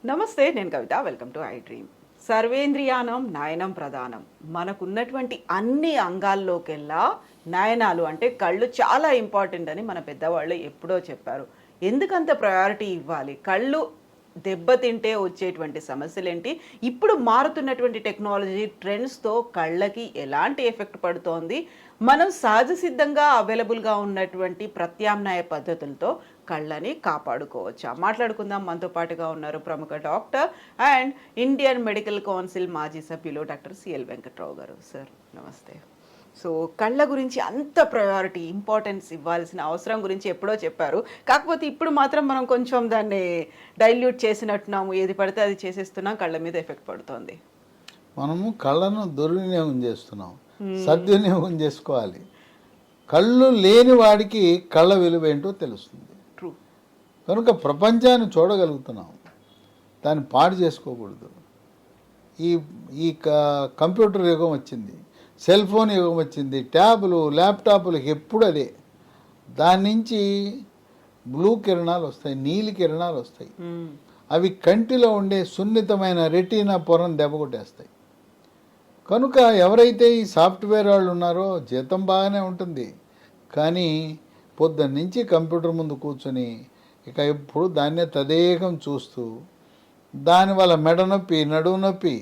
నమస్తే, నేను Kavitha. Welcome to I Dream. సర్వేంద్రియానం నయనం ప్రధానం. మనకున్నటువంటి అన్ని అంగాల్లోకెల్లా నయనాలు అంటే కళ్ళు చాలా ఇంపార్టెంట్ అని మన పెద్దవాళ్ళు ఎప్పుడో చెప్పారు. ఎందుకంత ప్రయారిటీ ఇవ్వాలి? కళ్ళు దెబ్బతింటే వచ్చేటువంటి సమస్యలేంటి? ఇప్పుడు మారుతున్నటువంటి టెక్నాలజీ ట్రెండ్స్తో కళ్ళకి ఎలాంటి ఎఫెక్ట్ పడుతోంది? మనం సహజ సిద్ధంగా అవైలబుల్గా ఉన్నటువంటి ప్రత్యామ్నాయ పద్ధతులతో కళ్ళని కాపాడుకోవచ్చా? మాట్లాడుకుందాం. మనతో పాటుగా ఉన్నారు ప్రముఖ doctor and Indian medical council మాజీ సభ్యులు డాక్టర్ సిఎల్ వెంకట్రావు గారు. సార్ నమస్తే. సో కళ్ళ గురించి అంత ప్రయారిటీ ఇంపార్టెన్స్ ఇవ్వాల్సిన అవసరం గురించి ఎప్పుడో చెప్పారు. కాకపోతే ఇప్పుడు మాత్రం మనం కొంచెం దాన్ని డైల్యూట్ చేసినట్టున్నాము. ఏది పడితే అది చేసేస్తున్నాం, కళ్ళ మీద ఎఫెక్ట్ పడుతోంది. మనము కళ్ళను దుర్వినియోగం చేస్తున్నాం, సద్వినియోగం చేసుకోవాలి. కళ్ళు లేని వాడికి కళ్ళ విలువ ఏంటో తెలుస్తుంది. ట్రూ. కనుక ప్రపంచాన్ని చూడగలుగుతున్నాం, దాన్ని పాడు చేసుకోకూడదు. ఈ ఈ కంప్యూటర్ యుగం వచ్చింది, సెల్ ఫోన్ యుగం వచ్చింది, ట్యాబులు ల్యాప్టాప్లకి ఎప్పుడు అదే. దాని నుంచి బ్లూ కిరణాలు వస్తాయి, నీలి కిరణాలు వస్తాయి. అవి కంటిలో ఉండే సున్నితమైన రెటీనా పొరను దెబ్బకొట్టేస్తాయి. కనుక ఎవరైతే ఈ సాఫ్ట్వేర్ వాళ్ళు ఉన్నారో జీతం బాగానే ఉంటుంది, కానీ పొద్దున్న నుంచి కంప్యూటర్ ముందు కూర్చొని ఇక ఎప్పుడు దాన్నే తదేకం చూస్తూ దానివల్ల మెడ నొప్పి, నడుము నొప్పి,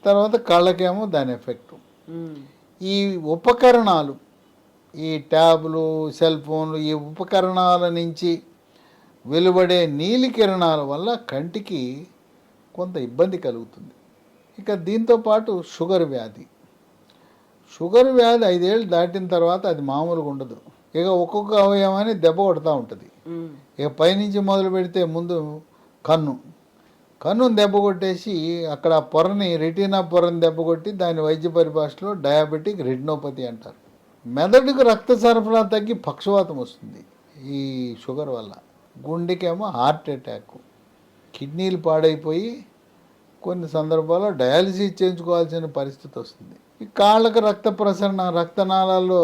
తర్వాత కళ్ళకేమో దాని ఎఫెక్ట్. ఈ ఉపకరణాలు, ఈ ట్యాబులు, సెల్ ఫోన్లు, ఈ ఉపకరణాల నుంచి వెలువడే నీలి కిరణాల వల్ల కంటికి కొంత ఇబ్బంది కలుగుతుంది. ఇక దీంతోపాటు షుగర్ వ్యాధి 5 ఏళ్ళు దాటిన తర్వాత అది మామూలుగా ఉండదు. ఇక ఒక్కొక్క అవయవాన్ని దెబ్బ కొడతా ఉంటుంది. ఇక పైనుంచి మొదలు పెడితే ముందు కన్ను దెబ్బ కొట్టేసి అక్కడ పొరని, రెటీనా పొరని దెబ్బ కొట్టి దాని వైద్య పరిభాషలో డయాబెటిక్ రెటినోపతి అంటారు. మెదడుకు రక్త సరఫరా తగ్గి పక్షవాతం వస్తుంది ఈ షుగర్ వల్ల. గుండెకేమో హార్ట్ అటాక్, కిడ్నీలు పాడైపోయి కొన్ని సందర్భాల్లో డయాలసిస్ చేయించుకోవాల్సిన పరిస్థితి వస్తుంది. ఈ కాళ్ళకు రక్త ప్రసరణ, రక్తనాళాల్లో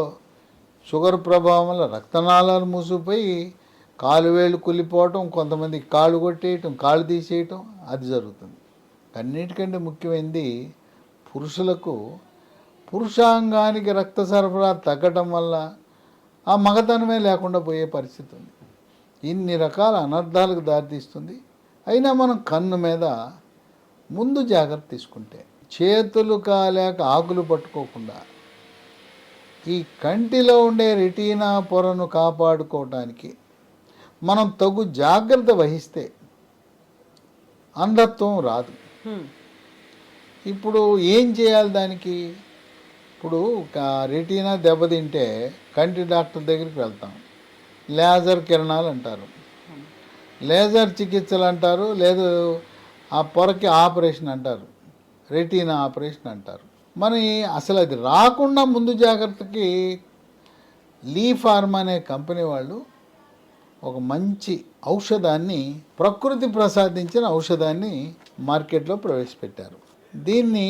షుగర్ ప్రభావం వల్ల రక్తనాళాలు మూసిపోయి కాలు వేళ్ళు కుళ్ళిపోవటం, కొంతమంది కాళ్ళు కొట్టేయటం, కాళ్ళు తీసేయటం, అది జరుగుతుంది. అన్నిటికంటే ముఖ్యమైనది పురుషులకు పురుషాంగానికి రక్త సరఫరా తగ్గటం వల్ల ఆ మగతనమే లేకుండా పోయే పరిస్థితి ఉంది. ఇన్ని రకాల అనర్థాలకు దారితీస్తుంది. అయినా మనం కన్ను మీద ముందు జాగ్రత్త తీసుకుంటే, చేతులు కాలేక ఆకులు పట్టుకోకుండా ఈ కంటిలో ఉండే రెటీనా పొరను కాపాడుకోవటానికి మనం తగు జాగ్రత్త వహిస్తే అంధత్వం రాదు. ఇప్పుడు ఏం చేయాలి దానికి? ఇప్పుడు రెటీనా దెబ్బతింటే కంటి డాక్టర్ దగ్గరికి వెళ్తాం. లేజర్ కిరణాలు అంటారు, లేజర్ చికిత్సలు అంటారు, లేదు ఆ పొరకి ఆపరేషన్ అంటారు, రెటీనా ఆపరేషన్ అంటారు. మరి అసలు అది రాకుండా ముందు జాగ్రత్తకి లీ ఫార్మా అనే కంపెనీ వాళ్ళు ఒక మంచి ఔషధాన్ని, ప్రకృతి ప్రసాదించిన ఔషధాన్ని మార్కెట్లో ప్రవేశపెట్టారు. దీన్ని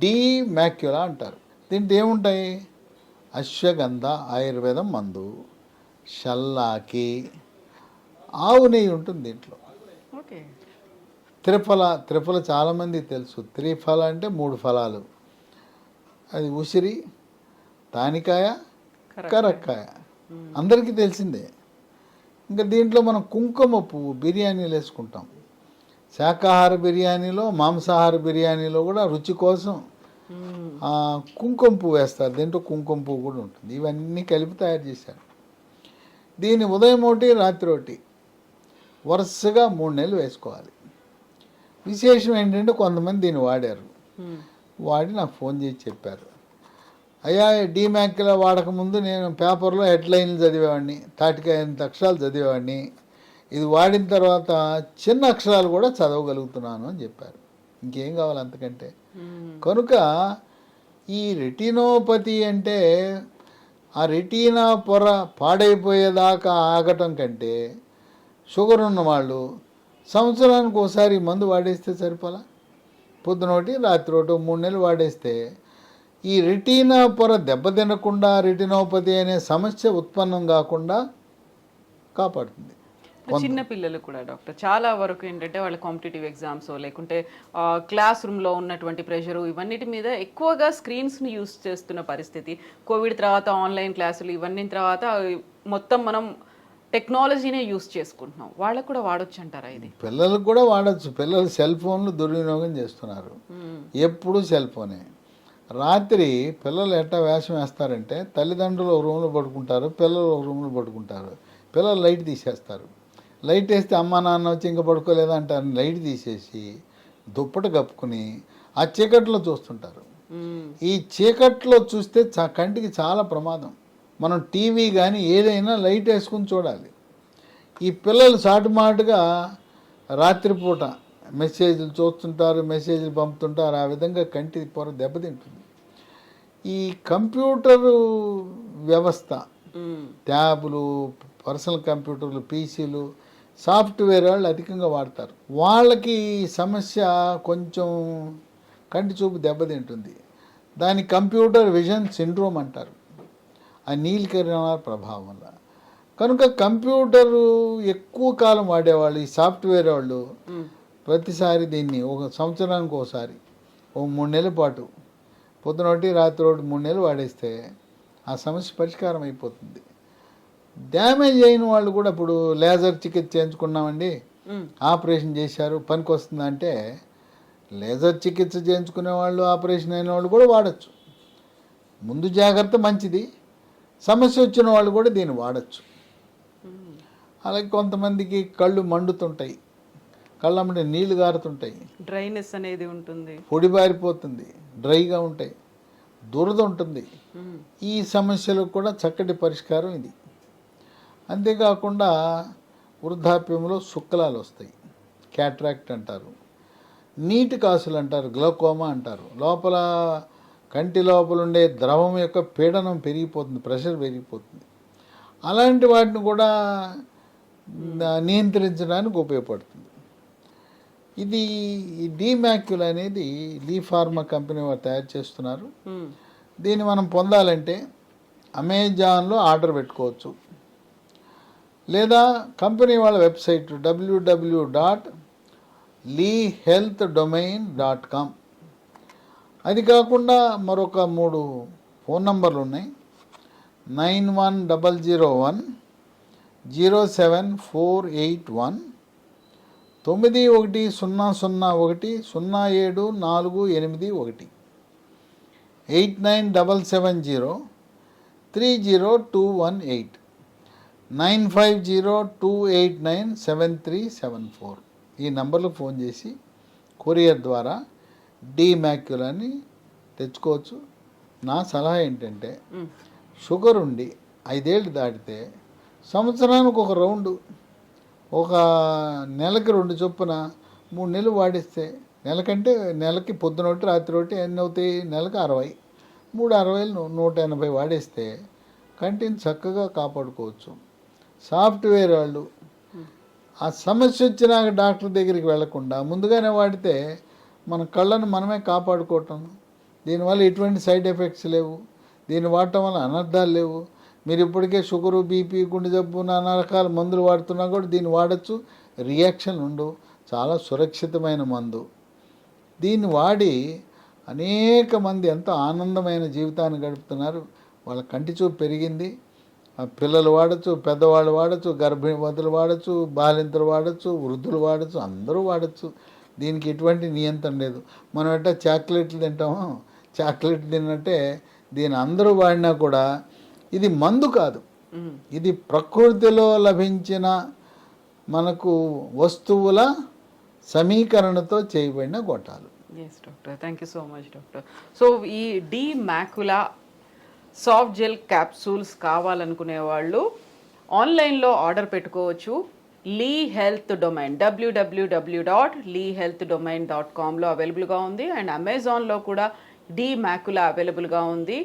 డి మ్యాక్యులా అంటారు. దీంట్లో ఏముంటాయి? అశ్వగంధ ఆయుర్వేదం మందు, షల్లాకి, ఆవు నెయ్యి ఉంటుంది దీంట్లో. త్రిఫల చాలామంది తెలుసు. త్రిఫల అంటే 3 ఫలాలు. అది ఉసిరి, తానికాయ, కరక్కాయ, అందరికీ తెలిసిందే. ఇంకా దీంట్లో మనం కుంకుమ పువ్వు బిర్యానీలు వేసుకుంటాం. శాకాహార బిర్యానీలో, మాంసాహార బిర్యానీలో కూడా రుచి కోసం కుంకుమ పువ్వు వేస్తారు. దీంట్లో కుంకుమ పువ్వు కూడా ఉంటుంది. ఇవన్నీ కలిపి తయారు చేశారు. దీన్ని ఉదయం ఒకటి, రాత్రి ఒకటి వరుసగా 3 నెలలు వేసుకోవాలి. విశేషం ఏంటంటే కొంతమంది దీన్ని వాడారు. వాడి నాకు ఫోన్ చేసి చెప్పారు, అయ్యా డీమ్యాక్యులా వాడకముందు నేను పేపర్లో హెడ్లైన్లు చదివేవాడిని, 35 అక్షరాలు చదివేవాడిని. ఇది వాడిన తర్వాత చిన్న అక్షరాలు కూడా చదవగలుగుతున్నాను అని చెప్పారు. ఇంకేం కావాలి అంతకంటే? కనుక ఈ రెటినోపతి అంటే ఆ రెటీనా పొర పాడైపోయేదాకా ఆగటం కంటే షుగర్ ఉన్నవాళ్ళు సంవత్సరానికి ఒకసారి మందు వాడేస్తే సరిపోలా. పొద్దునోటి రాత్రి ఒకటి 3 నెలలు వాడేస్తే ఈ రెటీనా పొర దెబ్బతినకుండా రెటినోపతి అనే సమస్య ఉత్పన్నం కాకుండా కాపాడుతుంది. చిన్న పిల్లలు కూడా డాక్టర్ చాలా వరకు ఏంటంటే వాళ్ళ కాంపిటేటివ్ ఎగ్జామ్స్ లేకుంటే క్లాస్ రూమ్లో ఉన్నటువంటి ప్రెషరు ఇవన్నిటి మీద ఎక్కువగా స్క్రీన్స్ని యూస్ చేస్తున్న పరిస్థితి. కోవిడ్ తర్వాత ఆన్లైన్ క్లాసులు ఇవన్నీ తర్వాత మొత్తం మనం టెక్నాలజీనే యూస్ చేసుకుంటున్నాం. వాళ్ళకు కూడా వాడొచ్చు అంటారా ఇది? పిల్లలకు కూడా వాడచ్చు. పిల్లలు సెల్ ఫోన్లు దుర్వినియోగం చేస్తున్నారు. ఎప్పుడు సెల్ ఫోనే. రాత్రి పిల్లలు ఎట్టా వేషం వేస్తారంటే తల్లిదండ్రులు ఒక రూమ్లో పడుకుంటారు, పిల్లలు ఒక రూమ్లో పడుకుంటారు. పిల్లలు లైట్ తీసేస్తారు. లైట్ వేస్తే అమ్మ నాన్న వచ్చి ఇంకా పడుకోలేదా అంటారు. లైట్ తీసేసి దుప్పటి కప్పుకుని ఆ చీకట్లో చూస్తుంటారు. ఈ చీకట్లో చూస్తే కంటికి చాలా ప్రమాదం. మనం టీవీ కానీ ఏదైనా లైట్ వేసుకుని చూడాలి. ఈ పిల్లలు సాటుమాటుగా రాత్రిపూట మెసేజ్లు చూస్తుంటారు, మెసేజ్లు పంపుతుంటారు. ఆ విధంగా కంటి పొర దెబ్బతింటుంది. ఈ కంప్యూటరు వ్యవస్థ, ట్యాబులు, పర్సనల్ కంప్యూటర్లు, పీసీలు, సాఫ్ట్వేర్ వాళ్ళు అధికంగా వాడతారు. వాళ్ళకి సమస్య కొంచెం కంటి చూపు దెబ్బతింటుంది. దాని కంప్యూటర్ విజన్ సిండ్రోమ్ అంటారు. ఆ నీలికరణాల ప్రభావం వల్ల. కనుక కంప్యూటరు ఎక్కువ కాలం వాడేవాళ్ళు, ఈ సాఫ్ట్వేర్ వాళ్ళు ప్రతిసారి దీన్ని ఒక సంవత్సరానికి ఒకసారి 3 నెలల పాటు పొద్దున ఒకటి రాత్రి ఒకటి 3 నెలలు వాడేస్తే ఆ సమస్య పరిష్కారం అయిపోతుంది. డ్యామేజ్ అయిన వాళ్ళు కూడా ఇప్పుడు లేజర్ చికిత్స చేయించుకున్నామండి, ఆపరేషన్ చేశారు, పనికి వస్తుందంటే లేజర్ చికిత్స చేయించుకునే వాళ్ళు, ఆపరేషన్ అయిన వాళ్ళు కూడా వాడచ్చు. ముందు జాగ్రత్త మంచిది. సమస్య వచ్చిన వాళ్ళు కూడా దీన్ని వాడచ్చు. అలాగే కొంతమందికి కళ్ళు మండుతుంటాయి, కళ్ళమ్మటి నీళ్లు గారుతుంటాయి, డ్రైనెస్ అనేది ఉంటుంది, పొడి బారిపోతుంది, డ్రైగా ఉంటాయి, దురద ఉంటుంది. ఈ సమస్యలకు కూడా చక్కటి పరిష్కారం ఇది. అంతేకాకుండా వృద్ధాప్యంలో శుక్లాలు వస్తాయి, క్యాట్రాక్ట్ అంటారు, నీటి కాసులు అంటారు, గ్లౌకోమా అంటారు. లోపల కంటి లోపల ఉండే ద్రవం యొక్క పీడనం పెరిగిపోతుంది, ప్రెషర్ పెరిగిపోతుంది. అలాంటి వాటిని కూడా నియంత్రించడానికి ఉపయోగపడుతుంది. ఇది డీమాక్యుల్ అనేది లీ ఫార్మా కంపెనీ వారు తయారు చేస్తున్నారు. దీన్ని మనం పొందాలంటే అమెజాన్లో ఆర్డర్ పెట్టుకోవచ్చు, లేదా కంపెనీ వాళ్ళ వెబ్సైట్ www.leehealthdomain.com. అది కాకుండా మరొక 3 ఫోన్ నంబర్లు ఉన్నాయి. 9100107481, 9100107481, 8977030218, 9502897374. ఈ నంబర్లకు ఫోన్ చేసి కొరియర్ ద్వారా డీమాక్యులాని తెచ్చుకోవచ్చు. నా సలహా ఏంటంటే షుగర్ ఉండి 5 ఏళ్ళు దాటితే సంవత్సరానికి ఒక రౌండు, ఒక నెలకి 2 చొప్పున 3 నెలలు వాడిస్తే, నెలకి పొద్దున ఒకటి రాత్రి ఒకటి ఎన్ని అవుతాయి, నెలకు 60, 360 180 వాడేస్తే కంటిని చక్కగా కాపాడుకోవచ్చు. సాఫ్ట్వేర్ వాళ్ళు ఆ సమస్య వచ్చినాక డాక్టర్ దగ్గరికి వెళ్లకుండా ముందుగానే వాడితే మన కళ్ళను మనమే కాపాడుకోవటం. దీనివల్ల ఎటువంటి సైడ్ ఎఫెక్ట్స్ లేవు, దీన్ని వాడటం వల్ల అనర్థాలు లేవు. మీరు ఇప్పటికే షుగరు, బీపీ, గుండె జబ్బు, నానా రకాల మందులు వాడుతున్నా కూడా దీన్ని వాడచ్చు, రియాక్షన్ ఉండవు. చాలా సురక్షితమైన మందు. దీన్ని వాడి అనేక మంది ఎంతో ఆనందమైన జీవితాన్ని గడుపుతున్నారు. వాళ్ళ కంటి చూపు పెరిగింది. పిల్లలు వాడచ్చు, పెద్దవాళ్ళు వాడచ్చు, గర్భిణీవతులు వాడచ్చు, బాలింతలు వాడచ్చు, వృద్ధులు వాడచ్చు, అందరూ వాడచ్చు. దీనికి ఎటువంటి నియంత్రణ లేదు. మనం ఎట్టా చాక్లెట్లు తింటామో, చాక్లెట్లు తిన్నట్టే దీని అందరూ వాడినా కూడా ఇది మందు కాదు, ఇది ప్రకృతిలో లభించిన మనకు వస్తువుల సమీకరణతో చేయబడిన గొట్టాలు. Yes doctor, thank you so much doctor. So ఈ డీమాక్యులా సాఫ్ట్ జెల్ క్యాప్సూల్స్ కావాలనుకునే వాళ్ళు ఆన్లైన్లో ఆర్డర్ పెట్టుకోవచ్చు. లీ హెల్త్ డొమైన్ www.leehealthdomain.comలో అవైలబుల్గా ఉంది. అండ్ అమెజాన్లో కూడా డీమాక్యులా అవైలబుల్గా ఉంది.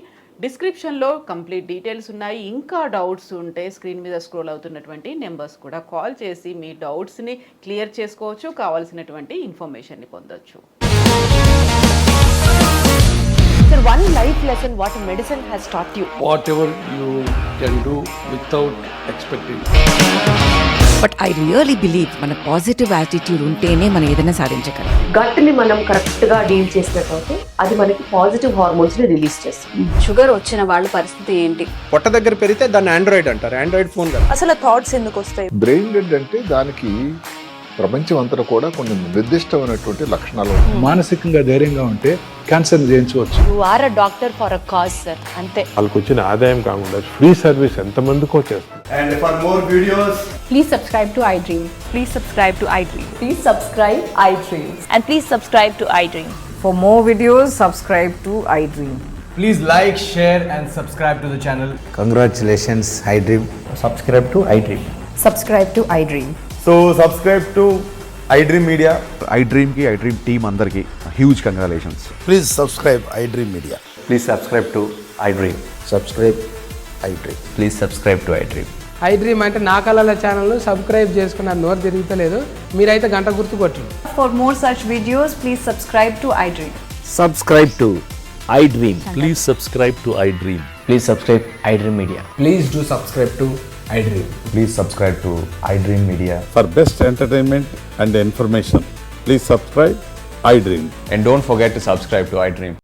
డిస్క్రిప్షన్లో కంప్లీట్ డీటెయిల్స్ ఉన్నాయి. ఇంకా డౌట్స్ ఉంటే స్క్రీన్ మీద స్క్రోల్ అవుతున్నటువంటి నెంబర్స్ కూడా కాల్ చేసి మీ డౌట్స్ని క్లియర్ చేసుకోవచ్చు, కావాల్సినటువంటి ఇన్ఫర్మేషన్ని పొందొచ్చు. Sir, one life lesson what medicine has taught you. Whatever you can do without expecting. But I really believe మన పాజిటివ్ యాటిట్యూడ్ ఉంటేనే మనం ఏదైనా సాధించగలం. గట్ ని మనం కరెక్ట్ గా డీల్ చేసినట్లయితే అది మనకి పాజిటివ్ హార్మోన్స్ ని రిలీజ్ చేస్తుంది. షుగర్ వచ్చిన వాళ్ళ పరిస్థితి ఏంటి? పొట్ట దగ్గర పెరిగితే దాన్ని ఆండ్రాయిడ్ అంటారు, ఆండ్రాయిడ్ ఫోన్ కదా. అసలు థాట్స్ ఎందుకు వస్తాయి? బ్రెయిన్ డెడ్ అంటే దానికి ప్రపంచం అంతా కూడా కొన్ని నిర్దిష్టమైనటువంటి లక్షణాలు ఉంటాయి. మానసికంగా ధైర్యంగా ఉంటే క్యాన్సర్ జయించవచ్చు. You are a doctor for a cause sir, అంతే. వాళ్ళకి వచ్చిన ఆదాయం కాకుండా ఫ్రీ సర్వీస్ ఎంతమందికో చేస్తుంది. And for more videos, Please subscribe to iDream. Please subscribe to iDream. Please subscribe iDream. And please subscribe to iDream. For more videos, subscribe to iDream. please like, share and subscribe to the channel. Congratulations, iDream. Subscribe to iDream. Subscribe to iDream. So subscribe to iDream Media. iDream ki iDream team andarki huge congratulations. Please subscribe iDream Media. Please subscribe to iDream. Subscribe iDream. Please subscribe to iDream. iDream అంటే నా కళల channel subscribe చేసుకున్న నోరు తిరుగుతలేదు, మీరైతే గంట గుర్తు కొట్టండి. For more such videos, please subscribe to iDream. Subscribe to iDream. Please subscribe to iDream. Please subscribe iDream Media. Please do subscribe to iDream. Please subscribe to iDream Media. For best entertainment and information, please subscribe iDream. And don't forget to subscribe to iDream.